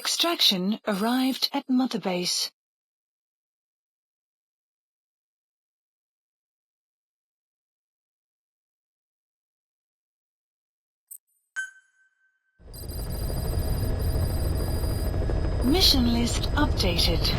Extraction arrived at Mother Base. Mission list updated.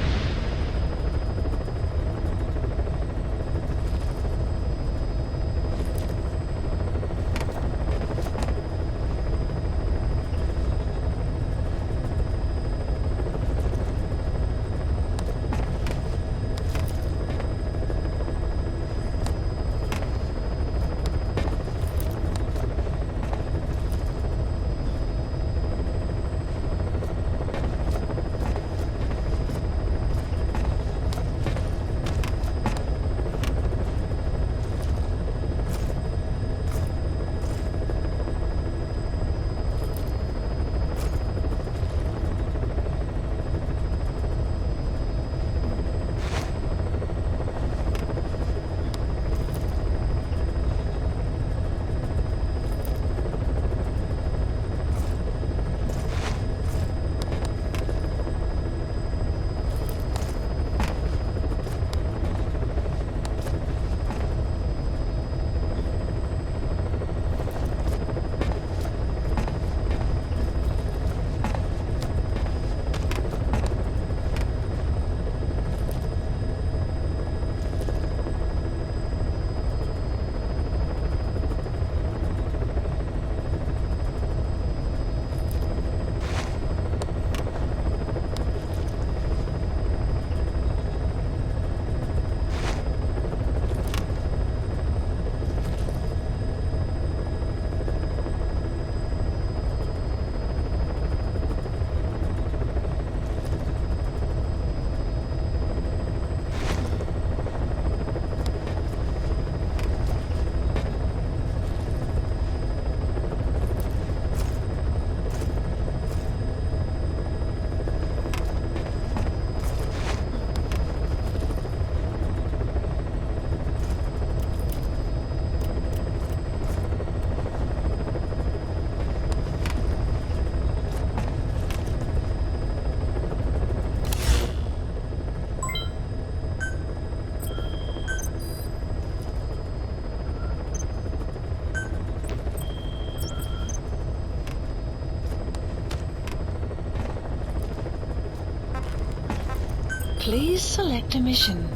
Please select a mission.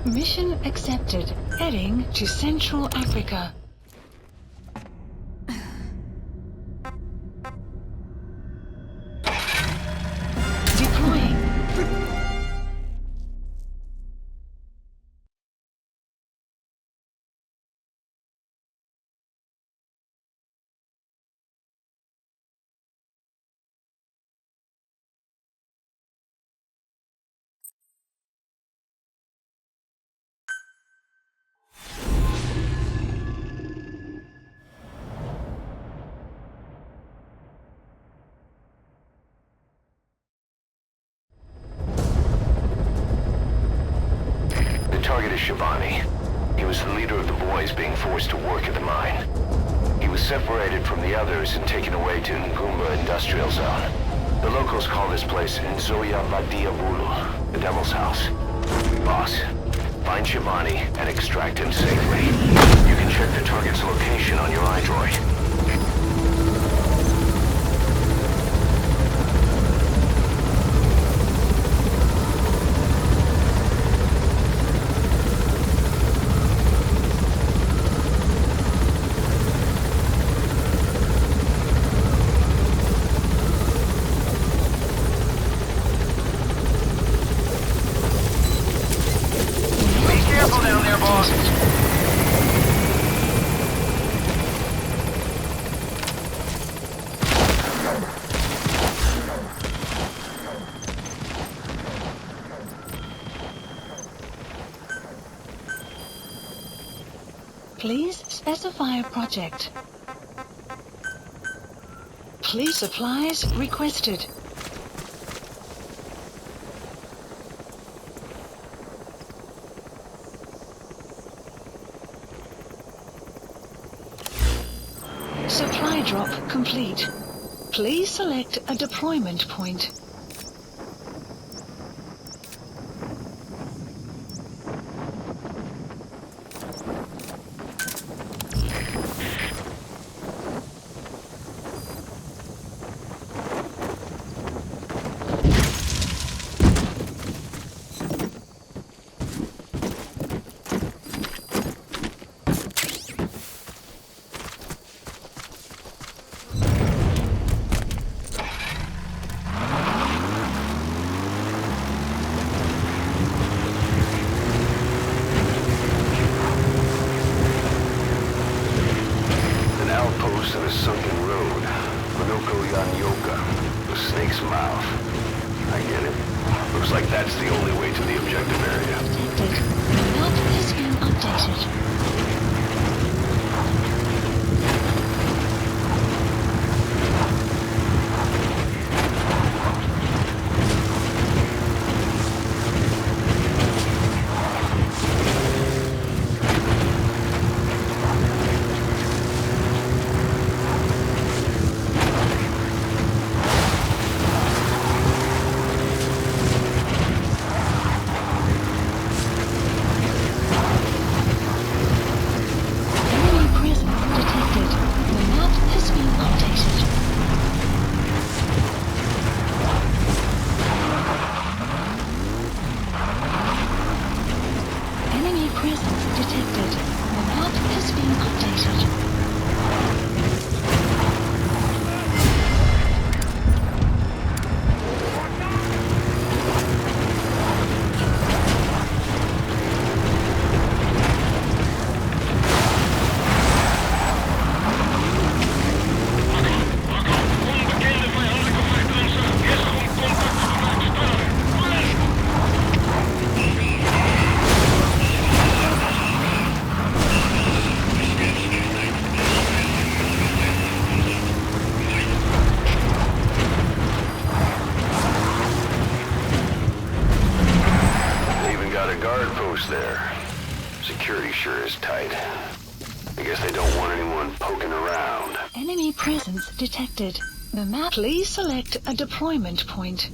Mission accepted. Heading to Central Africa. Deploying. Target is Shivani. He was the leader of the boys being forced to work at the mine. He was separated from the others and taken away to Ngumba Industrial Zone. The locals call this place Nzoya Vadia Bulu, the Devil's House. Boss, find Shivani and extract him safely. You can check the target's location on your iDroid. Please specify a project. Please supplies requested. Supply drop complete. Please select a deployment point. Tanyoka, the snake's mouth. I get it. Looks like that's the only way to the objective area. Detected. The map has been updated. There. Security sure is tight. I guess they don't want anyone poking around. Enemy presence detected. The map. Please select a deployment point.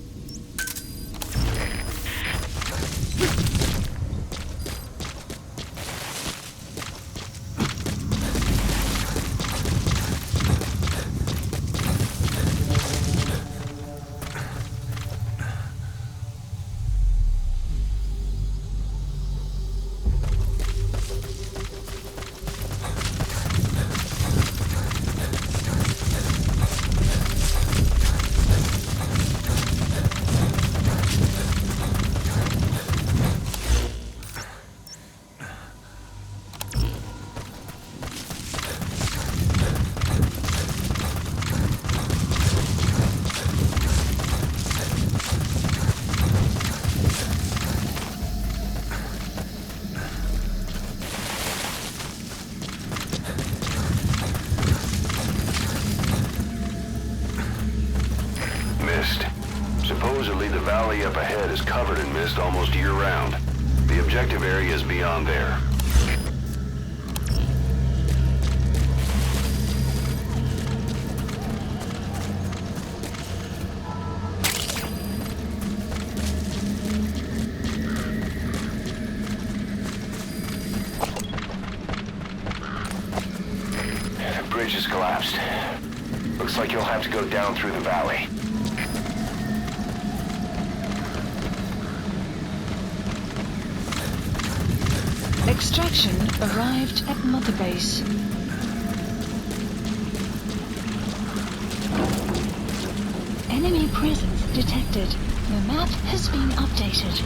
Supposedly, the valley up ahead is covered in mist almost year-round. The objective area is beyond there. The bridge has collapsed. Looks like you'll have to go down through the valley. Extraction arrived at Mother Base. Enemy presence detected. The map has been updated.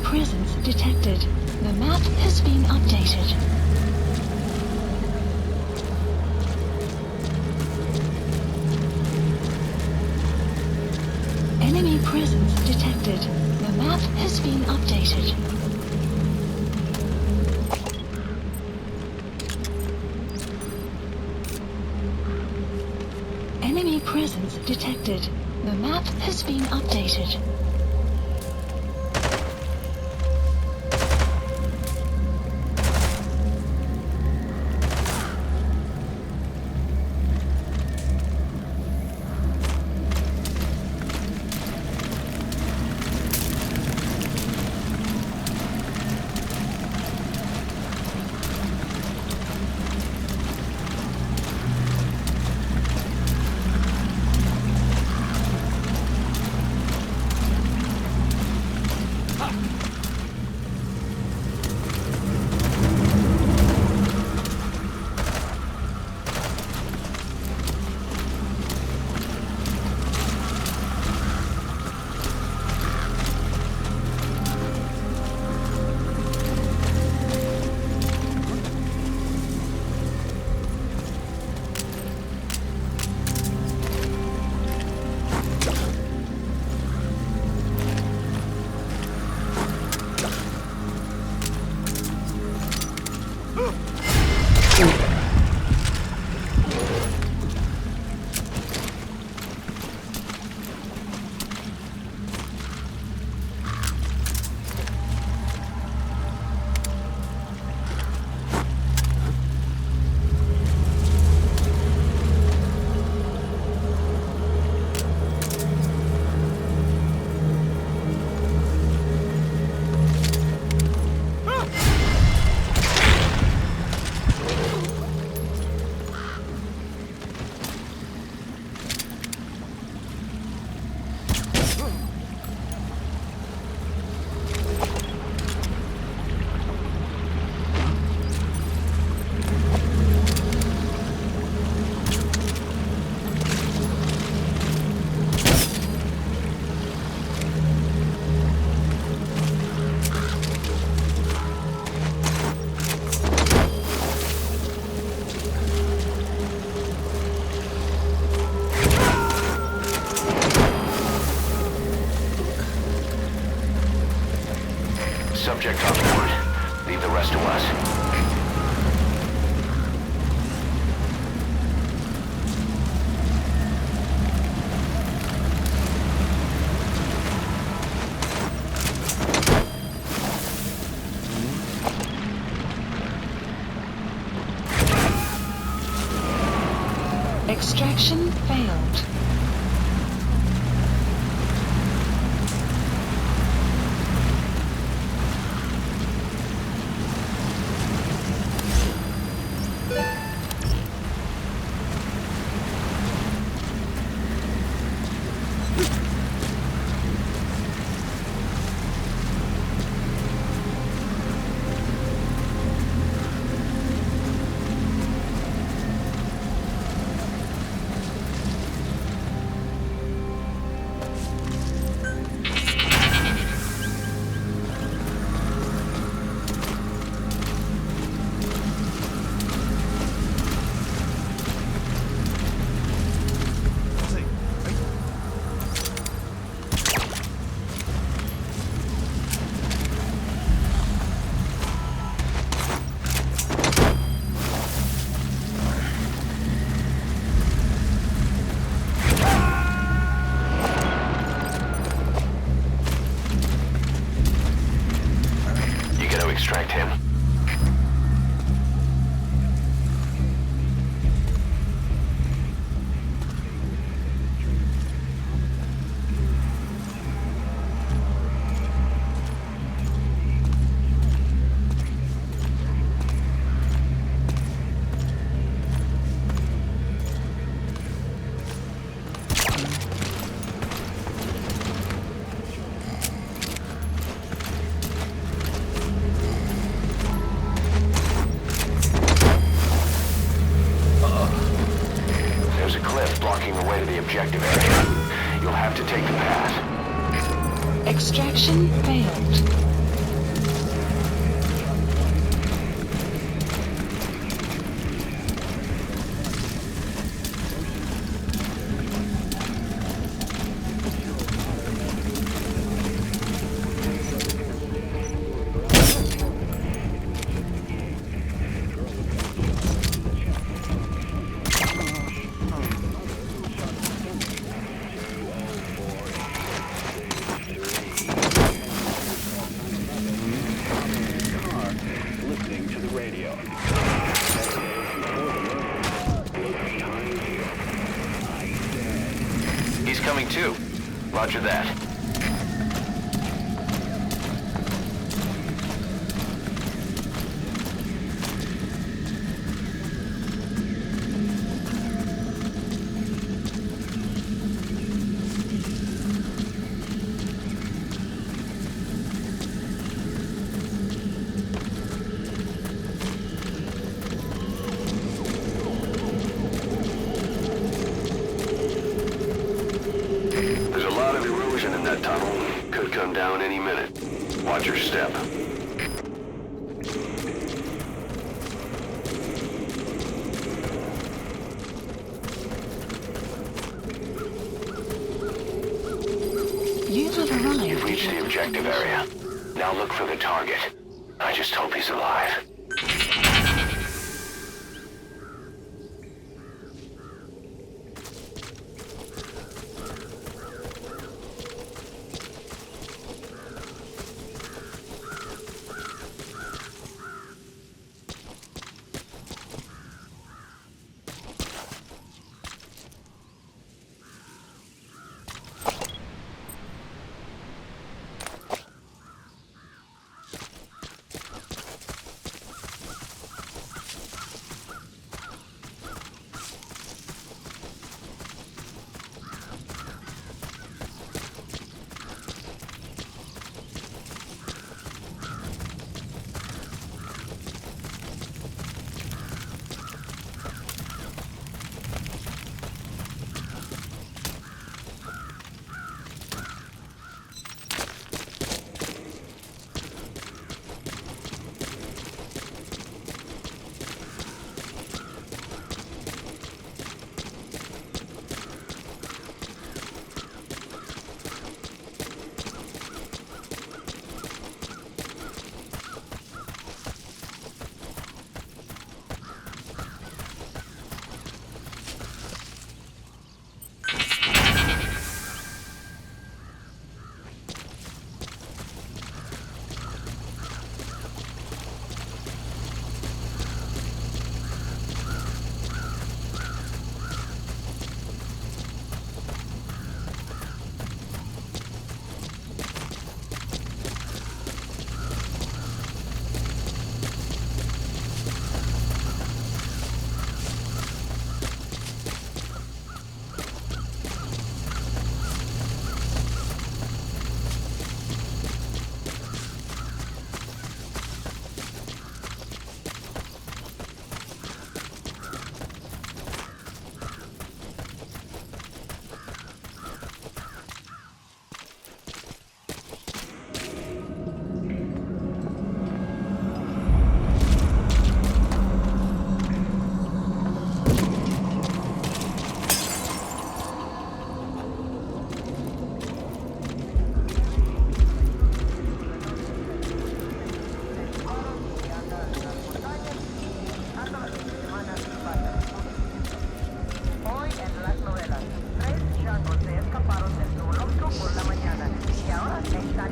Presence detected. The map has been updated. Enemy presence detected. The map has been updated. Enemy presence detected. The map has been updated. Subject on board. Leave the rest to us. Extraction failed. Extract him. Blocking the way to the objective area. You'll have to take the path. Extraction failed. He's coming too. Roger that. In that tunnel could come down any minute. Watch your step. You have arrived. You've reached the objective area. Now look for the target. I just hope he's alive.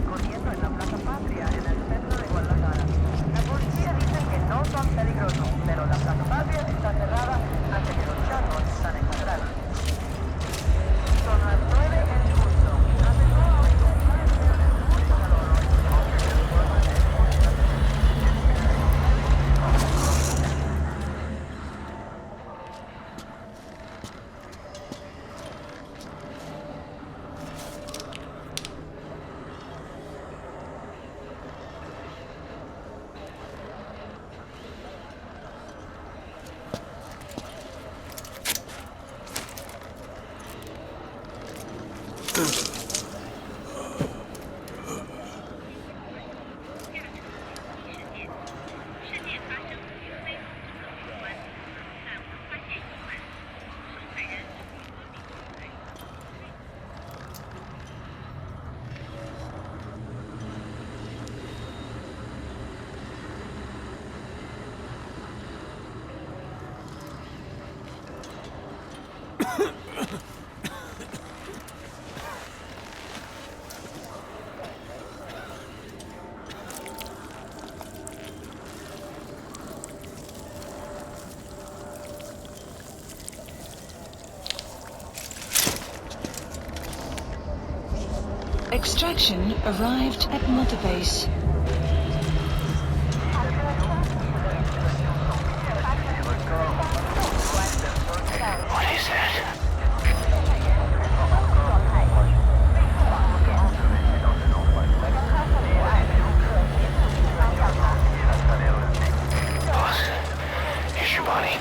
corriendo en la Plaza Patria, en el centro de Guadalajara. La policía dice que no son peligrosos, pero la Plaza Patria está cerrada hasta que los changos están encontrados. Son las 9 en punto. Extraction arrived at Mother Base. What is that? Boss, here's Shabani.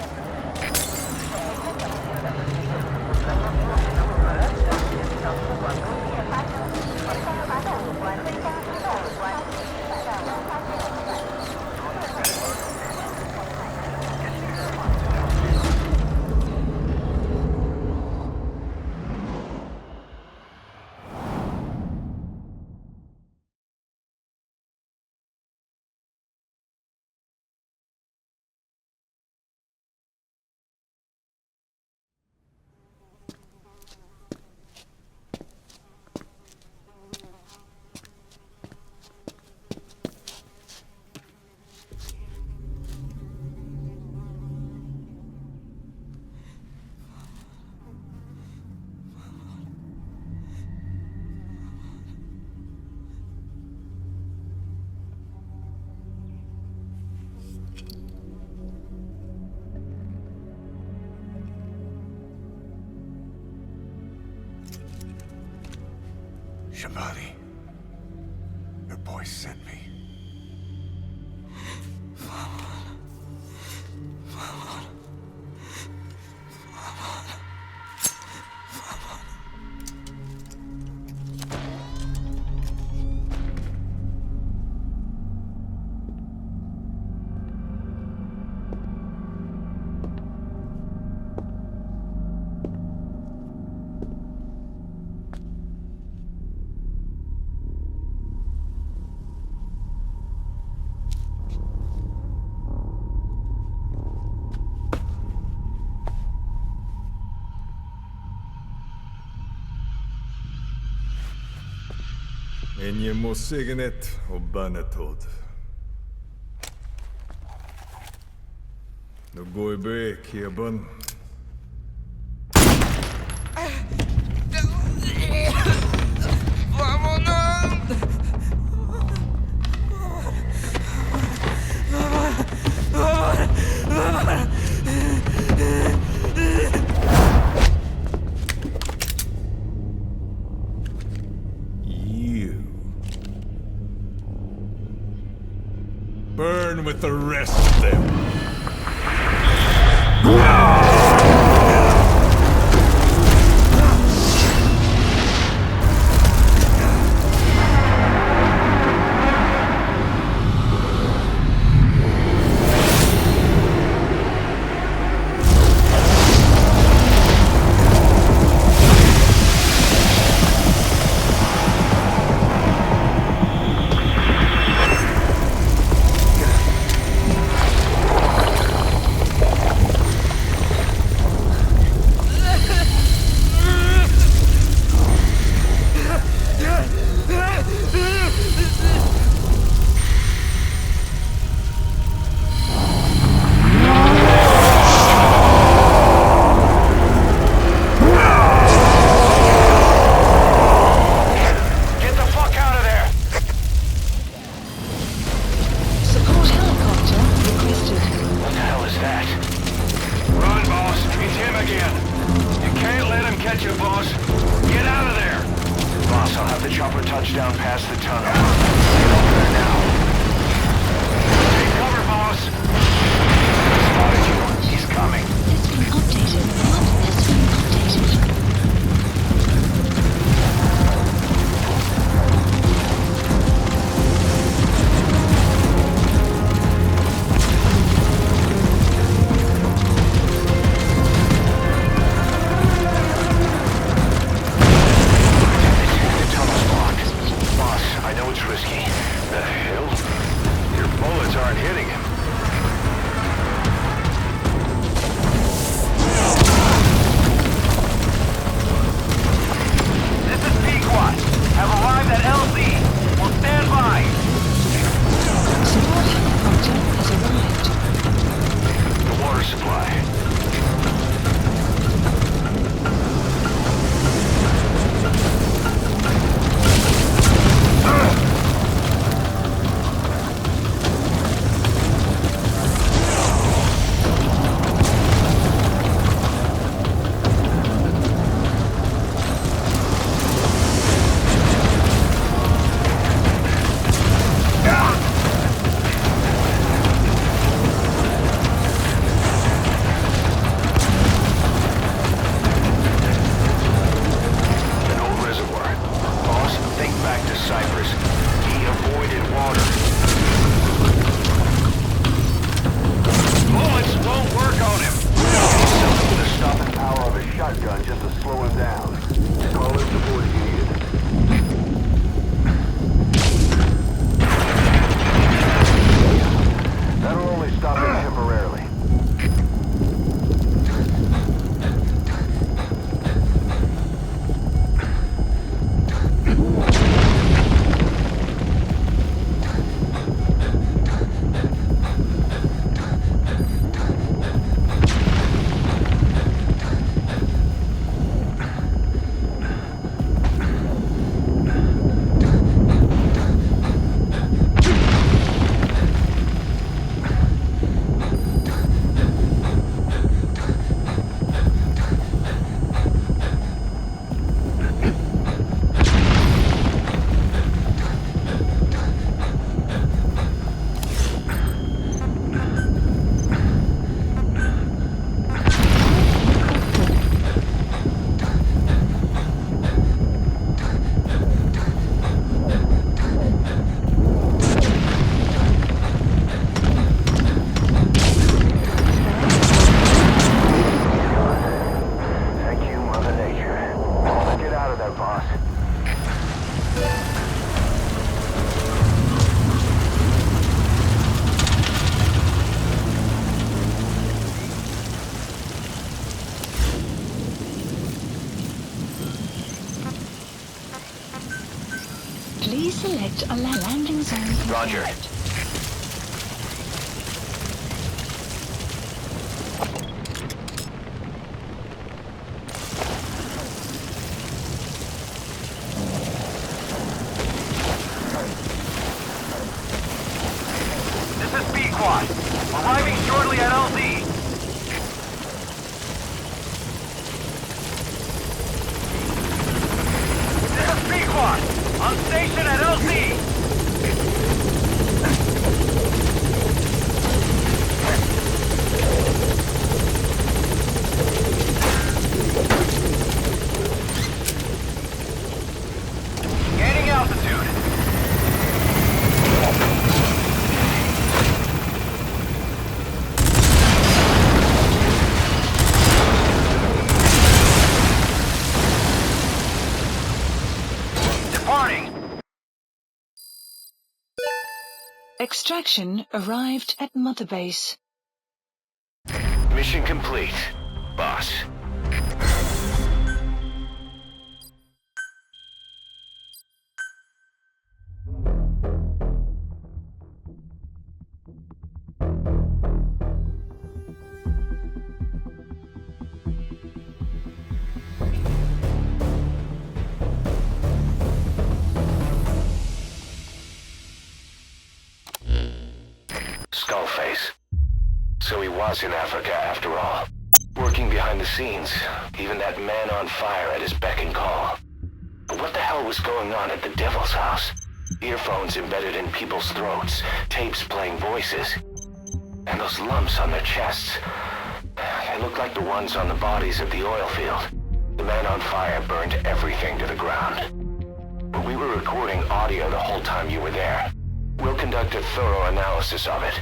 Shabani, your boy sent me. En je må signet og banetod. Nå går jeg bek, Kieban. Burn with the rest of them. across the tunnel. Get over there now. Take cover, boss! Spotted you. He's coming. It's been updated. What has been updated? Please select a landing zone. Roger. This is B-Quad. Arriving shortly at LZ. This is B-Quad. On station at LZ. Gaining altitude. Departing. Extraction arrived at Mother Base. Mission complete, boss. Skullface. So he was in Africa after all. Working behind the scenes, even that man on fire at his beck and call. But what the hell was going on at the Devil's house? Earphones embedded in people's throats, tapes playing voices. And those lumps on their chests, they look like the ones on the bodies at the oil field. The man on fire burned everything to the ground. But we were recording audio the whole time you were there. We'll conduct a thorough analysis of it.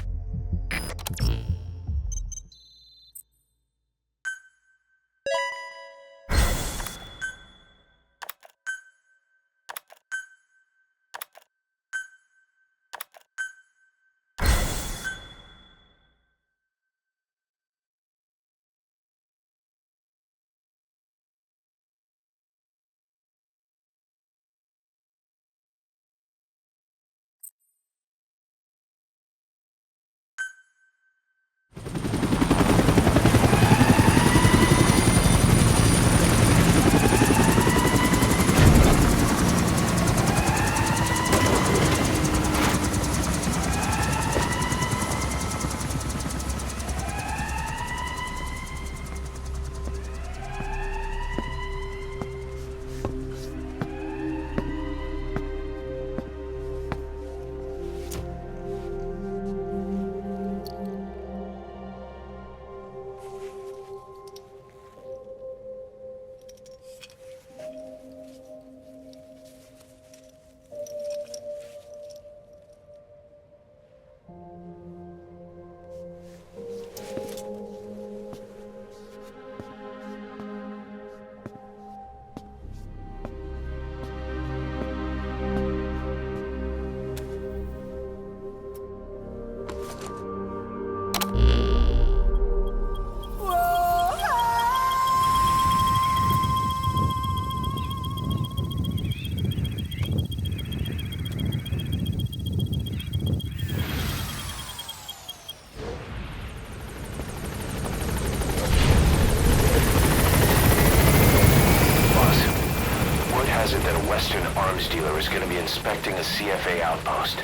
Inspecting a CFA outpost.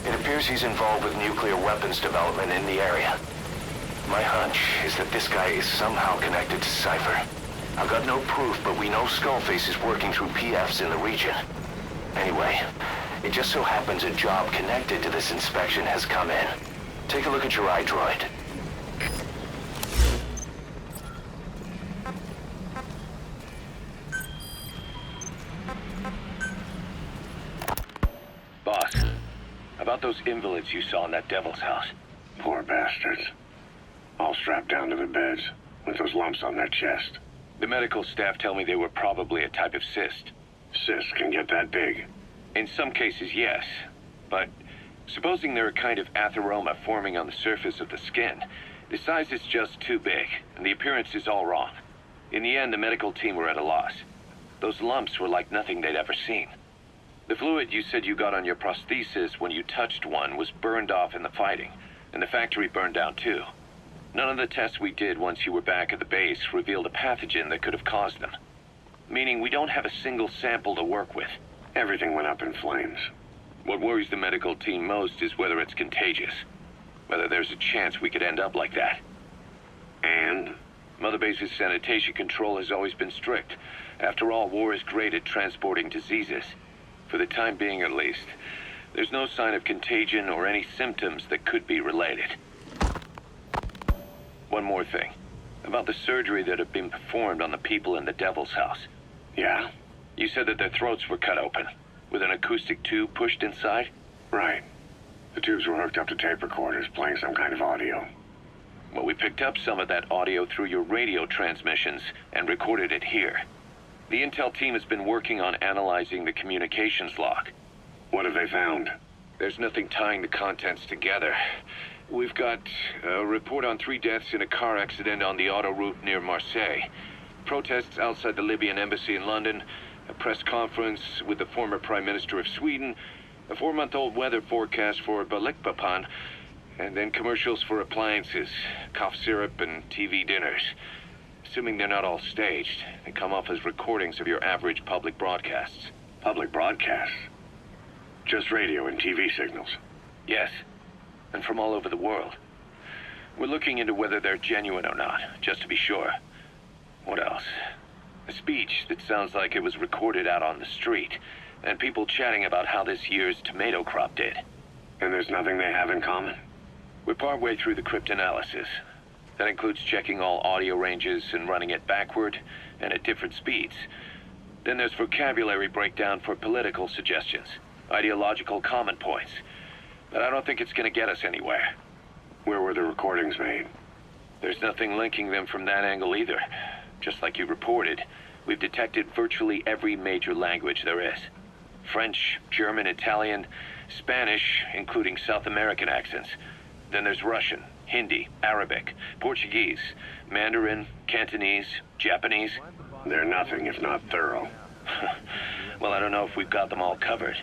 It appears he's involved with nuclear weapons development in the area. My hunch is that this guy is somehow connected to Cypher. I've got no proof, but we know Skullface is working through PFs in the region. Anyway, it just so happens a job connected to this inspection has come in. Take a look at your iDroid. About those invalids you saw in that devil's house. Poor bastards. All strapped down to their beds, with those lumps on their chest. The medical staff tell me they were probably a type of cyst. Cysts can get that big. In some cases, yes. But supposing they're a kind of atheroma forming on the surface of the skin, the size is just too big, and the appearance is all wrong. In the end, the medical team were at a loss. Those lumps were like nothing they'd ever seen. The fluid you said you got on your prosthesis when you touched one was burned off in the fighting, and the factory burned down too. None of the tests we did once you were back at the base revealed a pathogen that could have caused them. Meaning we don't have a single sample to work with. Everything went up in flames. What worries the medical team most is whether it's contagious. Whether there's a chance we could end up like that. And? Mother Base's sanitation control has always been strict. After all, war is great at transporting diseases. For the time being, at least, there's no sign of contagion or any symptoms that could be related. One more thing. About the surgery that had been performed on the people in the Devil's House. Yeah? You said that their throats were cut open, with an acoustic tube pushed inside? Right. The tubes were hooked up to tape recorders, playing some kind of audio. Well, we picked up some of that audio through your radio transmissions and recorded it here. The intel team has been working on analyzing the communications log. What have they found? There's nothing tying the contents together. We've got a report on 3 deaths in a car accident on the autoroute near Marseille. Protests outside the Libyan embassy in London, a press conference with the former Prime Minister of Sweden, a 4-month-old weather forecast for Balikpapan, and then commercials for appliances, cough syrup, and TV dinners. Assuming they're not all staged, they come off as recordings of your average public broadcasts. Public broadcasts? Just radio and TV signals? Yes, and from all over the world. We're looking into whether they're genuine or not, just to be sure. What else? A speech that sounds like it was recorded out on the street. and people chatting about how this year's tomato crop did. And there's nothing they have in common? We're partway through the cryptanalysis. That includes checking all audio ranges and running it backward and at different speeds. Then there's vocabulary breakdown for political suggestions, ideological comment points. But I don't think it's going to get us anywhere. Where were the recordings made? There's nothing linking them from that angle either. Just like you reported, we've detected virtually every major language there is. French, German, Italian, Spanish, including South American accents. Then there's Russian, Hindi, Arabic, Portuguese, Mandarin, Cantonese, Japanese. They're nothing if not thorough. Well, I don't know if we've got them all covered.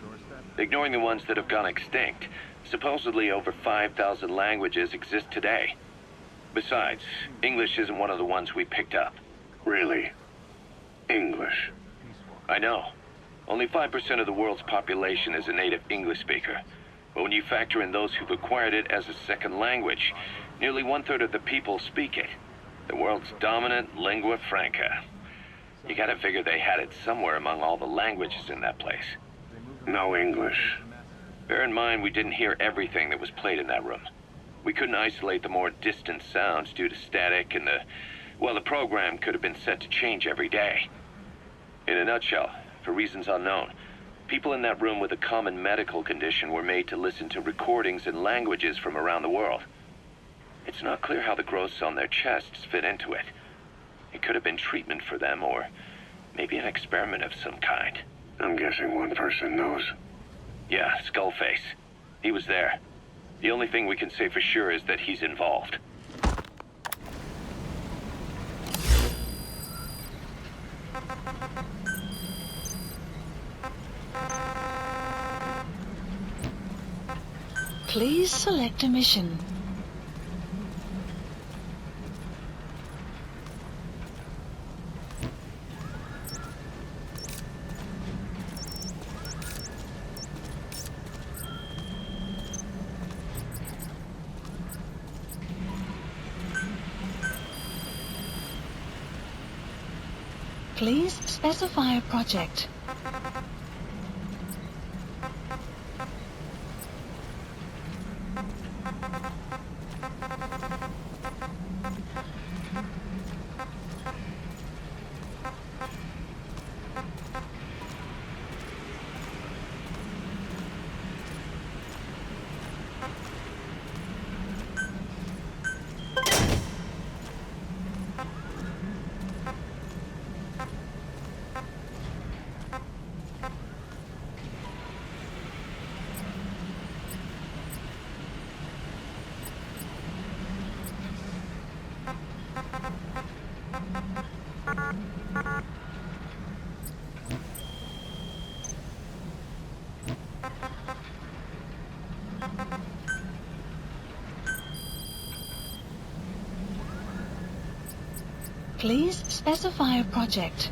Ignoring the ones that have gone extinct, supposedly over 5,000 languages exist today. Besides, English isn't one of the ones we picked up. Really? English? I know. Only 5% of the world's population is a native English speaker. But when you factor in those who've acquired it as a second language, nearly 1/3 of the people speak it. The world's dominant lingua franca. You gotta figure they had it somewhere among all the languages in that place. No English. Bear in mind, we didn't hear everything that was played in that room. We couldn't isolate the more distant sounds due to static, and the program could have been set to change every day. In a nutshell, for reasons unknown, people in that room with a common medical condition were made to listen to recordings in languages from around the world. It's not clear how the growths on their chests fit into it. It could have been treatment for them, or maybe an experiment of some kind. I'm guessing one person knows. Yeah, Skullface. He was there. The only thing we can say for sure is that he's involved. Please select a mission. Please specify a project. Please specify a project.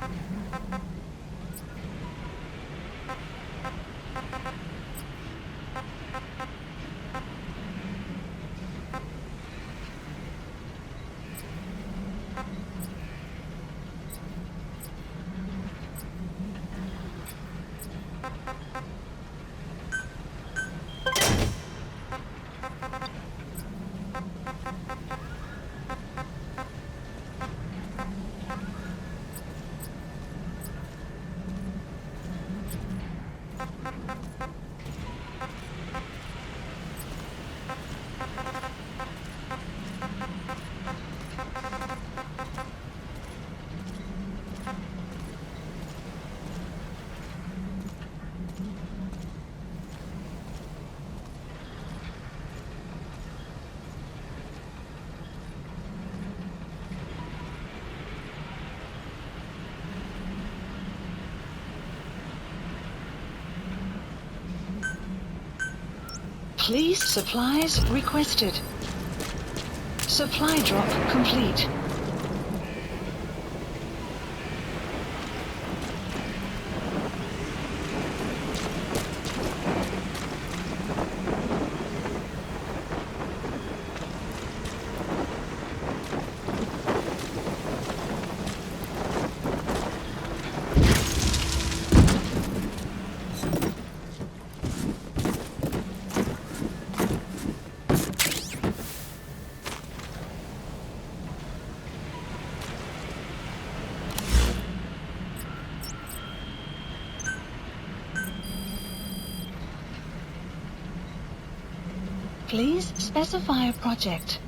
Please supplies requested. Supply drop complete. Please specify a project.